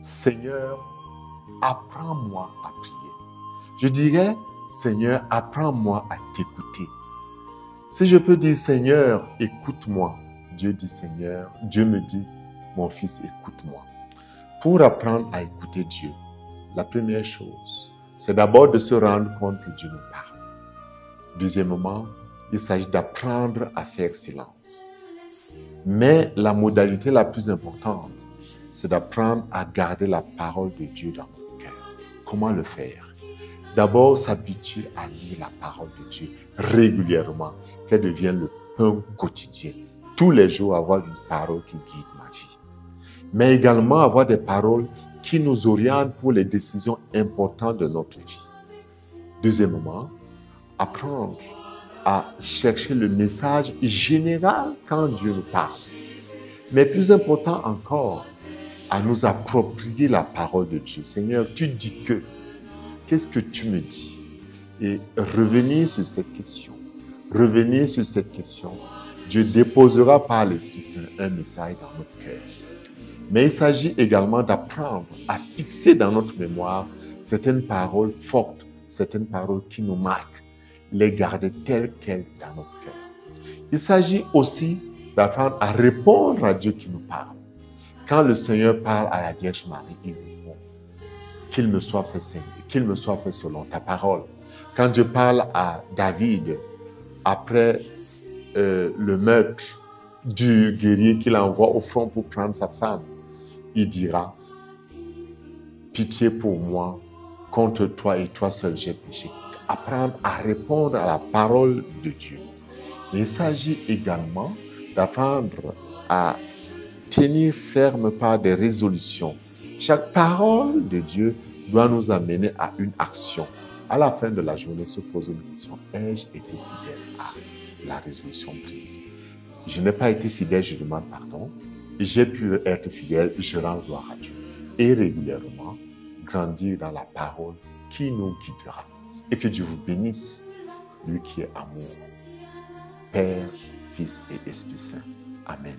Seigneur, apprends-moi à prier. Je dirais, Seigneur, apprends-moi à t'écouter. Si je peux dire, Seigneur, écoute-moi, Dieu dit, Seigneur, Dieu me dit, mon fils, écoute-moi. Pour apprendre à écouter Dieu, la première chose, c'est d'abord de se rendre compte que Dieu nous parle. Deuxièmement, il s'agit d'apprendre à faire silence. Mais la modalité la plus importante, c'est d'apprendre à garder la parole de Dieu dans notre cœur. Comment le faire? D'abord, s'habituer à lire la parole de Dieu régulièrement, qu'elle devienne le pain quotidien. Tous les jours, avoir une parole qui guide ma vie. Mais également avoir des paroles qui nous orientent pour les décisions importantes de notre vie. Deuxièmement, apprendre à chercher le message général quand Dieu nous parle. Mais plus important encore, à nous approprier la parole de Dieu. Seigneur, tu dis que, qu'est-ce que tu me dis? Et revenir sur cette question. Revenir sur cette question. Dieu déposera par l'Esprit Saint un message dans notre cœur. Mais il s'agit également d'apprendre à fixer dans notre mémoire certaines paroles fortes, certaines paroles qui nous marquent, les garder telles quelles dans notre cœur. Il s'agit aussi d'apprendre à répondre à Dieu qui nous parle. Quand le Seigneur parle à la Vierge Marie, il répond qu'il me soit fait Seigneur, qu'il me soit fait selon ta parole. Quand Dieu parle à David, après le meurtre du guerrier qu'il envoie au front pour prendre sa femme, il dira, pitié pour moi, contre toi et toi seul j'ai péché. Apprendre à répondre à la parole de Dieu. Et il s'agit également d'apprendre à tenir ferme par des résolutions. Chaque parole de Dieu doit nous amener à une action. À la fin de la journée, se poser une question. Ai-je été fidèle à la résolution prise? Je n'ai pas été fidèle, je demande pardon. J'ai pu être fidèle, je rends gloire à Dieu. Et régulièrement, grandir dans la parole qui nous guidera. Et que Dieu vous bénisse, lui qui est amour, Père, Fils et Esprit Saint. Amen.